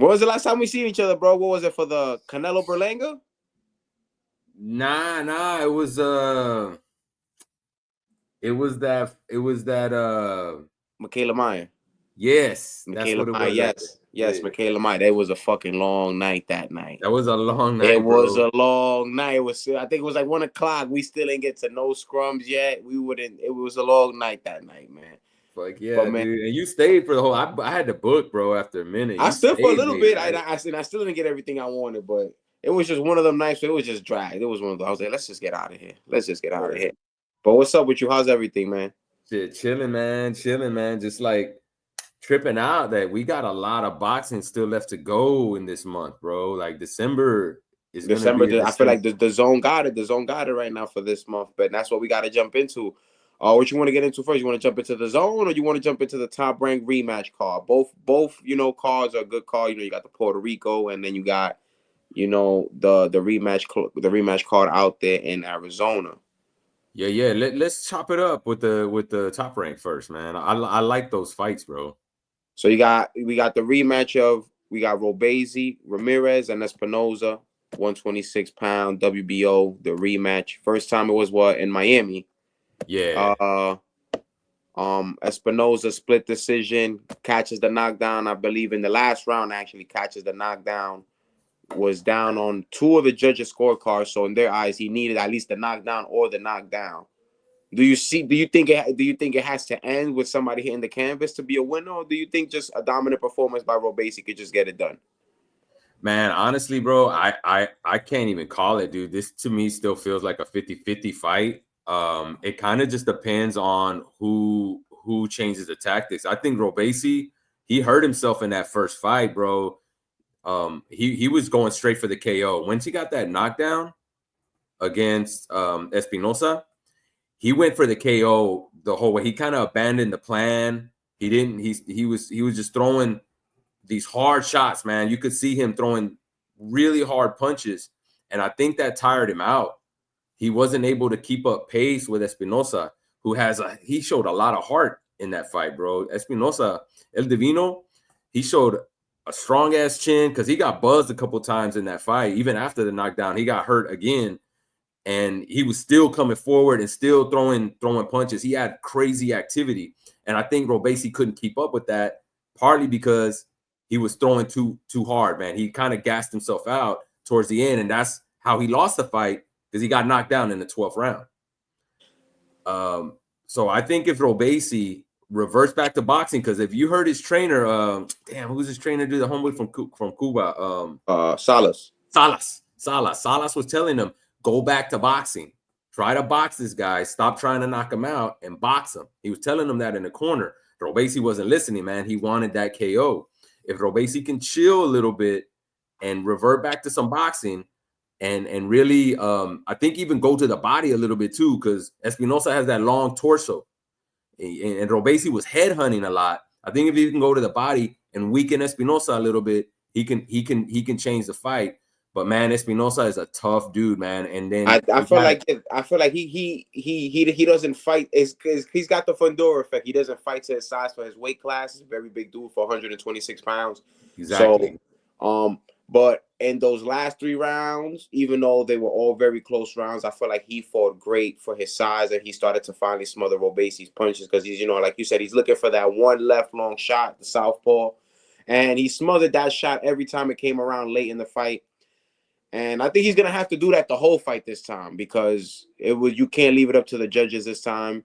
What was the last time we seen each other, bro? What was it for the Canelo Berlanga? Nah. It was that Michaela Meyer. yes, that's Michaela what it Meyer, was. yes. Yeah. Yes, Michaela Meyer. That was a fucking long night that night. That was a long It night, was bro. a long night. It was, I think it was like 1 o'clock. We still didn't get to no scrums yet. We wouldn't, it was a long night that night, man. Like, But yeah, man, dude. And you stayed for the whole I had to book, bro, after a minute. I You stood for a stayed little late, bit. right? I still didn't get everything I wanted, but it was just one of them nights where it was just dragged. It was one of those. I was like, let's just get out of here. Let's just get out of Word. here. But what's up with you? How's everything, man? Shit, chilling, man. Just like tripping out that we got a lot of boxing still left to go in this month, bro. Like December is gonna December, be a I feel December. like the zone got it. The zone got it right now for this month, but that's what we got to jump into. What you want to get into first? You want to jump into the zone, or you want to jump into the top ranked rematch card? Both, cards are good cards. You got the Puerto Rico, and then you got, the rematch card out there in Arizona. Yeah. Let's chop it up with the top rank first, man. I like those fights, bro. So we got the rematch of we got Robeisy, Ramirez, and Espinoza, 126-pound WBO, the rematch. First time it was in Miami. Yeah. Espinoza split decision, catches the knockdown. I believe in the last round, actually catches the knockdown. Was down on two of the judges' scorecards, so in their eyes, he needed at least the knockdown or the knockdown. Do you think it has to end with somebody hitting the canvas to be a winner, or do you think just a dominant performance by Robeisy could just get it done? Man, honestly, bro, I can't even call it, dude. This to me still feels like a 50-50 fight. It kind of just depends on who changes the tactics. I think Robeisy, he hurt himself in that first fight, bro. He was going straight for the KO. Once he got that knockdown against Espinosa, he went for the KO the whole way. He kind of abandoned the plan. He didn't. He was just throwing these hard shots, man. You could see him throwing really hard punches, and I think that tired him out. He wasn't able to keep up pace with Espinosa, who he showed a lot of heart in that fight, bro. Espinosa, El Divino, he showed a strong ass chin because he got buzzed a couple times in that fight. Even after the knockdown, he got hurt again, and he was still coming forward and still throwing punches. He had crazy activity, and I think Robeisy couldn't keep up with that, partly because he was throwing too hard, man. He kind of gassed himself out towards the end, and that's how he lost the fight because he got knocked down in the 12th round. So I think if Robeisy reverts back to boxing, because if you heard his trainer, who's his trainer? Do the homeboy from Cuba? Salas. Salas was telling him, go back to boxing. Try to box this guy. Stop trying to knock him out and box him. He was telling him that in the corner. Robeisy wasn't listening, man. He wanted that KO. If Robeisy can chill a little bit and revert back to some boxing and really, I think even go to the body a little bit too, because Espinosa has that long torso. And Robeisy was headhunting a lot. I think if he can go to the body and weaken Espinosa a little bit, he can change the fight. But man, Espinosa is a tough dude, man. And then I feel like he doesn't fight. He's got the Fundora effect. He doesn't fight to his size for his weight class. He's a very big dude for 126 pounds. Exactly. So, but in those last 3 rounds, even though they were all very close rounds, I feel like he fought great for his size, and he started to finally smother Robeisy's punches because he's, like you said, he's looking for that one left long shot, the southpaw, and he smothered that shot every time it came around late in the fight. And I think he's gonna have to do that the whole fight this time because you can't leave it up to the judges this time.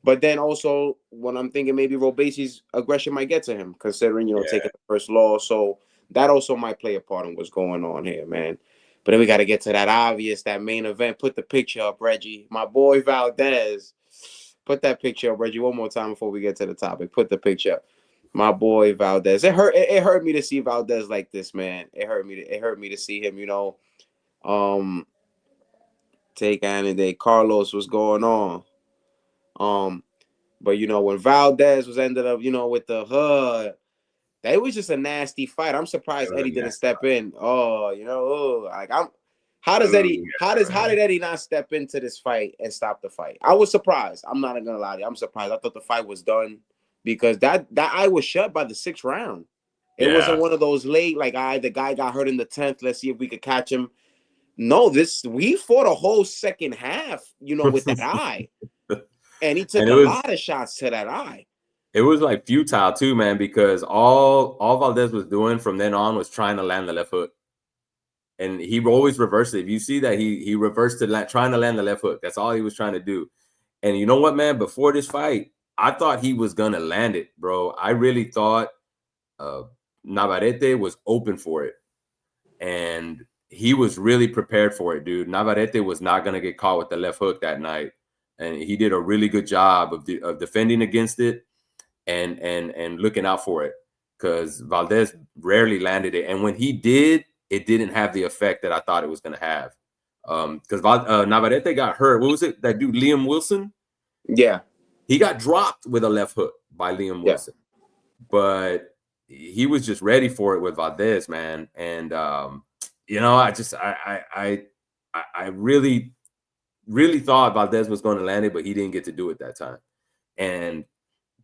But then also when I'm thinking maybe Robeisy's aggression might get to him, considering taking the first loss. So that also might play a part in what's going on here, man. But then we got to get to that main event. Put the picture up, Reggie. My boy Valdez. Put that picture up, Reggie, one more time before we get to the topic. Put the picture up. My boy Valdez. It hurt me to see Valdez like this, man. It hurt me to see him, take Andy Carlos was going on. But when Valdez was ended up, with the hood, that was just a nasty fight. I'm surprised Eddie didn't step in. How did Eddie not step into this fight and stop the fight? I was surprised. I'm not gonna lie to you. I'm surprised. I thought the fight was done because that eye was shut by the 6th round. It wasn't Yeah. one of those late, like, the guy got hurt in the 10th. Let's see if we could catch him. No, we fought a whole second half, with that eye. And he took And a lot of shots to that eye. it was like futile too, man, because all Valdez was doing from then on was trying to land the left hook. And he always reversed it. If you see that, he reversed to trying to land the left hook. That's all he was trying to do. And you know what, man? Before this fight, I thought he was gonna land it, bro. I really thought Navarrete was open for it, and he was really prepared for it, dude. Navarrete was not gonna get caught with the left hook that night, and he did a really good job of defending against it and looking out for it, because Valdez rarely landed it, and when he did, it didn't have the effect that I thought it was gonna have. Because Navarrete got hurt. What was it? That dude Liam Wilson? Yeah. He got dropped with a left hook by Liam Wilson, but he was just ready for it with Valdez, man. And I really, really thought Valdez was going to land it, but he didn't get to do it that time. And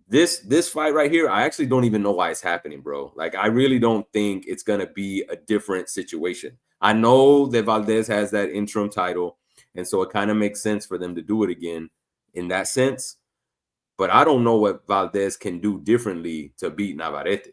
this fight right here, I actually don't even know why it's happening, bro. Like, I really don't think it's going to be a different situation. I know that Valdez has that interim title, and so it kind of makes sense for them to do it again in that sense. But I don't know what Valdez can do differently to beat Navarrete.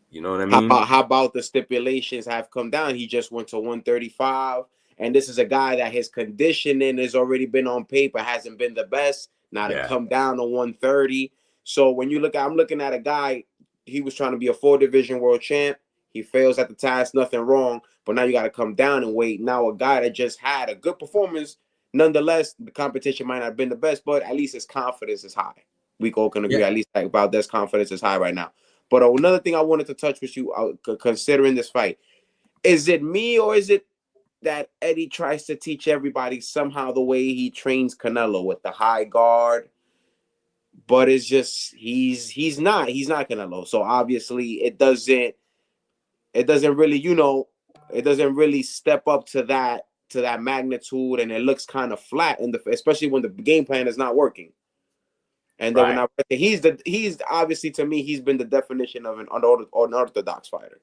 You know what I mean? How about the stipulations have come down? He just went to 135, and this is a guy that his conditioning has already been on paper, hasn't been the best. Now to come down to 130. So when I'm looking at a guy, he was trying to be a 4-division world champ. He fails at the task, nothing wrong. But now you got to come down and wait. Now a guy that just had a good performance, nonetheless, the competition might not have been the best, but at least his confidence is high. We all can agree, at least about this confidence is high right now. But another thing I wanted to touch with you, considering this fight, is it me or is it that Eddie tries to teach everybody somehow the way he trains Canelo with the high guard? But it's just he's not Canelo. So obviously it doesn't really it doesn't really step up to that magnitude, and it looks kind of flat especially when the game plan is not working. And then when he's obviously, to me, he's been the definition of an unorthodox fighter.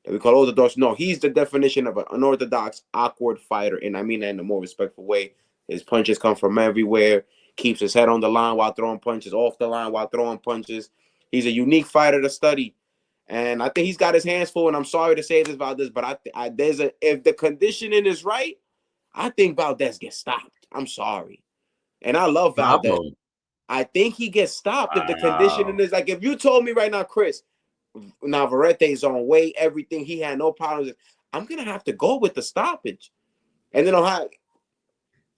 And we call orthodox. No, he's the definition of an unorthodox, awkward fighter. And I mean that in a more respectful way. His punches come from everywhere. Keeps his head on the line while throwing punches, off the line while throwing punches. He's a unique fighter to study. And I think he's got his hands full. And I'm sorry to say this about this, but if the conditioning is right, I think Valdez gets stopped. I'm sorry. And I love Valdez. I think he gets stopped if the conditioning is like, if you told me right now, Chris, Navarrete's on weight, everything, he had no problems, I'm gonna have to go with the stoppage. And then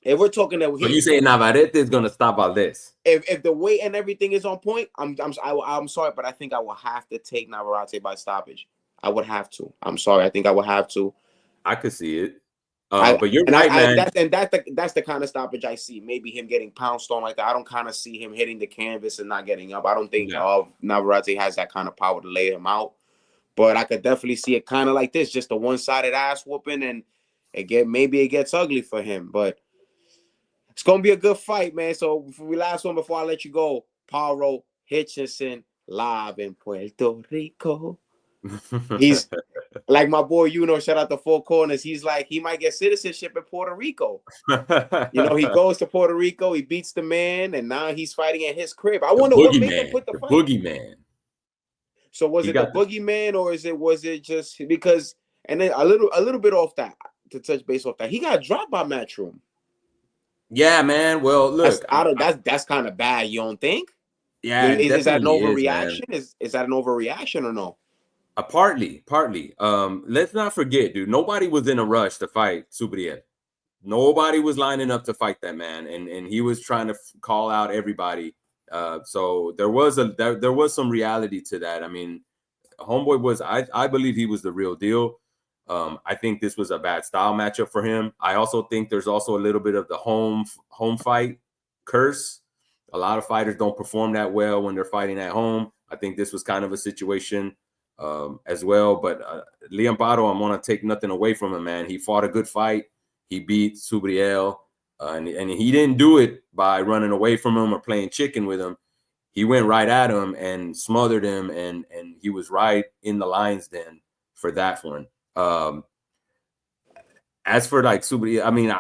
if we're talking that, you say Navarrete is gonna stop Valdez. If the weight and everything is on point, I'm sorry, but I think I will have to take Navarrete by stoppage. I would have to. I'm sorry, I think I would have to. I could see it. But you're right, man. That's the kind of stoppage I see. Maybe him getting pounced on like that. I don't kind of see him hitting the canvas and not getting up. I don't think Navarrete has that kind of power to lay him out. But I could definitely see it kind of like this, just a one-sided ass whooping, and maybe it gets ugly for him. But it's gonna be a good fight, man. So last one before I let you go, Paulo Hitchinson live in Puerto Rico. He's like my boy, shout out to Four Corners. He's like, he might get citizenship in Puerto Rico. He goes to Puerto Rico, he beats the man, and now he's fighting at his crib. I wonder what made him put the fight. Boogeyman. So was it the boogeyman, or was it just because? And then a little bit off that, to touch base off that, he got dropped by Matchroom. Yeah, man. Well, look, that's kind of bad. You don't think? Yeah, is that an overreaction? Is that an overreaction or no? Partly. Let's not forget, dude. Nobody was in a rush to fight Subriel. Nobody was lining up to fight that man, and he was trying to call out everybody. So there was some reality to that. I mean, Homeboy was, I believe he was the real deal. I think this was a bad style matchup for him. I also think there's also a little bit of the home fight curse. A lot of fighters don't perform that well when they're fighting at home. I think this was kind of a situation as well. But Liam Paro, I want to take nothing away from him, man. He fought a good fight. He beat Subriel, and he didn't do it by running away from him or playing chicken with him. he went right at him and smothered him, and he was right in the lion's den for that one. As for like Subriel, I mean,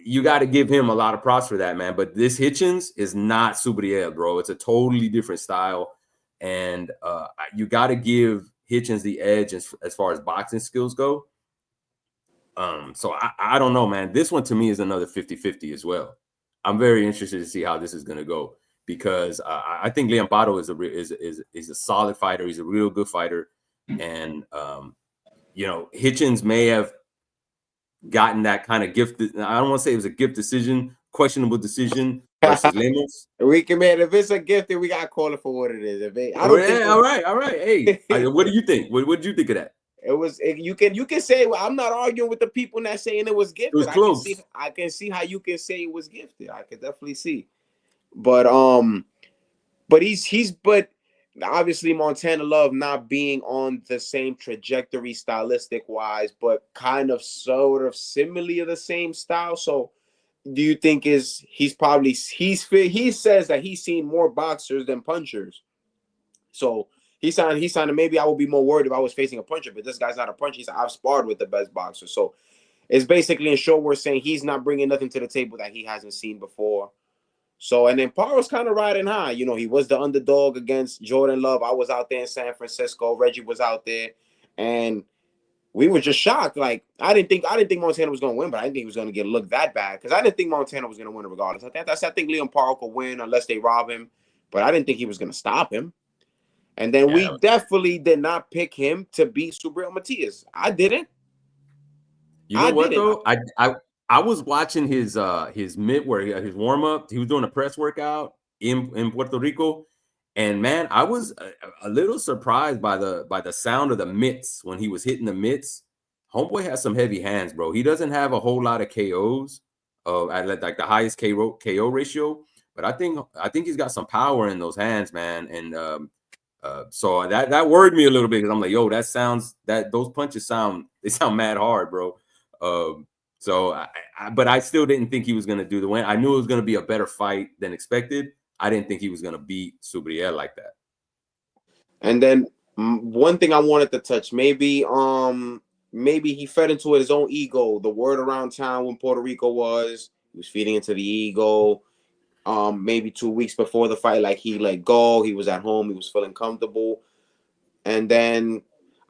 you got to give him a lot of props for that, man. But this Hitchens is not Subriel, bro. It's a totally different style, and you got to give Hitchens the edge as far as boxing skills go. So I don't know, man. This one to me is another 50-50 as well. I'm very interested to see how this is going to go, because I think Liam Pato is a solid fighter. He's a real good fighter, and you know, Hitchens may have gotten that kind of gift. I don't want to say it was a gift decision, questionable decision versus Lemos. We can, man. If it's a gift, then we gotta call it for what it is. If it, I Oh, don't think. all right. Hey, what do you think? What did you think of that? It was. You can say. Well, I'm not arguing with the people that saying it was gifted. It was close. I can see how you can say it was gifted. I can definitely see. But but obviously Montana Love not being on the same trajectory stylistic wise, but kind of sort of similarly of the same style. So do you think he says that he's seen more boxers than punchers. So he's saying maybe I would be more worried if I was facing a puncher, but this guy's not a puncher. I've sparred with the best boxer. So it's basically in short, we're saying he's not bringing nothing to the table that he hasn't seen before. So, and then Paro's kind of riding high. You know, he was the underdog against Jordan Love. I was out there in San Francisco. Reggie was out there. And we were just shocked. Like, I didn't think Montana was going to win, but I didn't think he was going to get looked that bad, because I didn't think Montana was going to win regardless. I think Liam Paro could win unless they rob him, but I didn't think he was going to stop him. And then we definitely did not pick him to beat Subriel Matias. I didn't. You know what, though? I was watching his his warm up. He was doing a press workout in Puerto Rico, and man, I was a little surprised by the sound of the mitts when he was hitting the mitts. Homeboy has some heavy hands, bro. He doesn't have a whole lot of KOs, at like the highest KO ratio, but I think he's got some power in those hands, man. And so that worried me a little bit, because I'm like, yo, those punches sound mad hard, bro. So, but I still didn't think he was going to do the win. I knew it was going to be a better fight than expected. I didn't think he was going to beat Subriel like that. And then one thing I wanted to touch, maybe he fed into his own ego. The word around town when Puerto Rico was he was feeding into the ego. Maybe 2 weeks before the fight, like he let go. He was at home. He was feeling comfortable, and then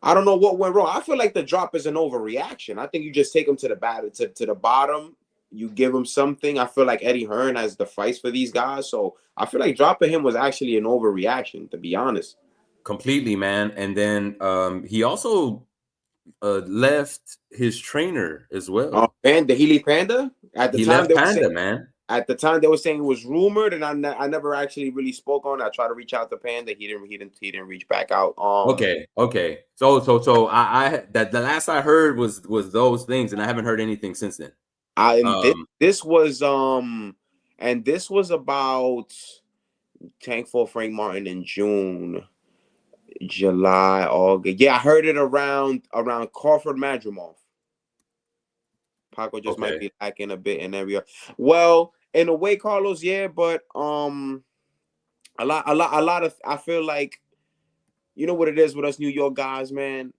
I don't know what went wrong. I feel like the drop is an overreaction. I think you just take him to the bottom. You give him something. I feel like Eddie Hearn has the fights for these guys. So I feel like dropping him was actually an overreaction, to be honest. Completely, man. And then he also left his trainer as well. Panda, he leave Panda? He left Panda, man. At the time, they were saying it was rumored, and I never actually really spoke on it. I tried to reach out to Panda. He didn't reach back out. Okay. So I the last I heard was those things, and I haven't heard anything since then. This was about Tank for Frank Martin in June, July, August. Yeah, I heard it around Crawford Madrimov. Paco just might be lacking a bit in area. Well, in a way, Carlos, yeah, but a lot of, I feel like, you know what it is with us New York guys, man.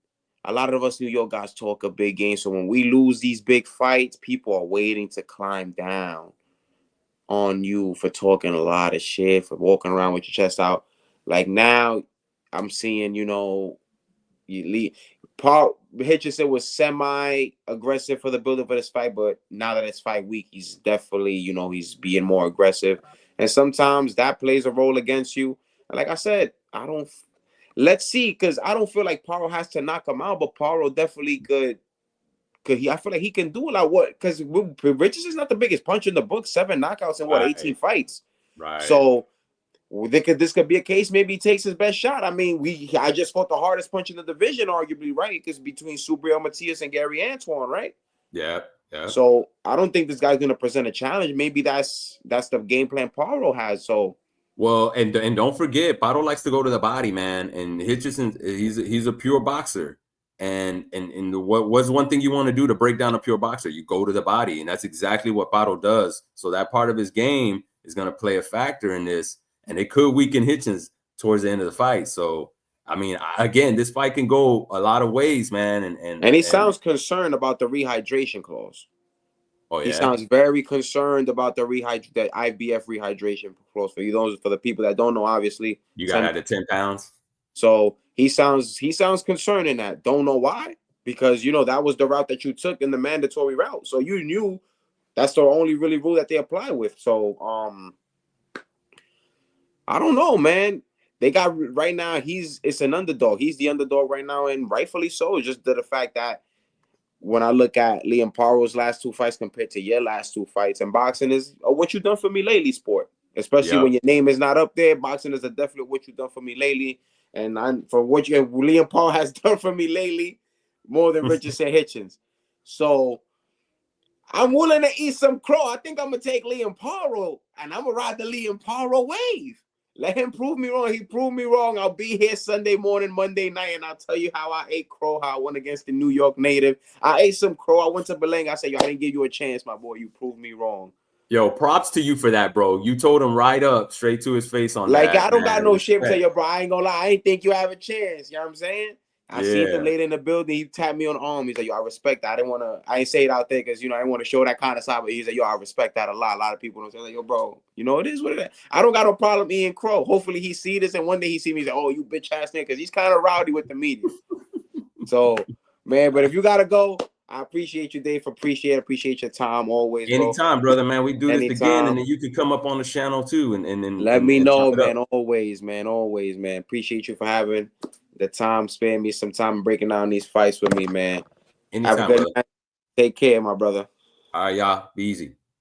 A lot of us New York guys talk a big game, so when we lose these big fights, people are waiting to climb down on you for talking a lot of shit, for walking around with your chest out. Like now, I'm seeing, you know, Paul Hitchison was semi-aggressive for the build-up of this fight, but now that it's fight week, he's definitely, you know, he's being more aggressive. And sometimes that plays a role against you. And like I said, let's see, because I don't feel like Paro has to knock him out, but Paro definitely could. I feel like he can do a lot. What? Because Richardson's not the biggest puncher in the book. 7 knockouts in 18 fights. Right. So this could be a case. Maybe he takes his best shot. I mean, I just fought the hardest punch in the division, arguably, right? Because between Subriel Matias and Gary Antoine, right? Yeah. So I don't think this guy's going to present a challenge. Maybe that's the game plan Paro has. So. Well, and don't forget, Paro likes to go to the body, man. And Hitchison, he's a pure boxer. And what was one thing you want to do to break down a pure boxer? You go to the body, and that's exactly what Paro does. So that part of his game is going to play a factor in this. and it could weaken Hitchens towards the end of the fight. So, I mean, again, this fight can go a lot of ways, man. And he sounds concerned about the rehydration clause. Oh, he yeah? sounds very concerned about the IBF rehydration clause. For the people that don't know, obviously, you got to have the 10 pounds. So he sounds concerned in that. Don't know why, because that was the route that you took in the mandatory route. So you knew that's the only really rule that they apply with. So I don't know, man. They got right now. It's an underdog. He's the underdog right now, and rightfully so. It's just the fact that when I look at Liam Paro's last 2 fights compared to your last 2 fights, and boxing is a what you done for me lately sport, especially when your name is not up there. Boxing is a definite what you done for me lately, and for what Liam Paro has done for me lately, more than Richardson Hitchens. So I'm willing to eat some crow. I think I'm gonna take Liam Paro, and I'm gonna ride the Liam Paro wave. Let him prove me wrong. He proved me wrong. I'll be here Sunday morning, Monday night, and I'll tell you how I ate crow, how I went against the New York native. I ate some crow. I went to Beleng. I said, yo, I didn't give you a chance, my boy. You proved me wrong. Yo, props to you for that, bro. You told him right up, straight to his face on that. I don't got no shit to tell you, bro. I ain't gonna lie. I ain't think you have a chance. You know what I'm saying? I seen him later in the building. He tapped me on the arm. He's like, yo, I respect that. I ain't say it out there because, I didn't want to show that kind of side. But he's like, yo, I respect that a lot. A lot of people don't say, like, yo, bro, it is what it is. I don't got no problem eating crow. Hopefully he see this, and one day he see me, he's like, oh, you bitch ass nigga, because he's kind of rowdy with the media. So, man, but if you got to go, I appreciate you, Dave. Appreciate your time always, bro. Anytime, brother, man. We do this again, and then you can come up on the channel too, and let me know, man. Always, man. Appreciate you for having the time, spare me some time breaking down these fights with me, man. Anytime, have a good brother. night. Take care, my brother. All right, y'all. Be easy.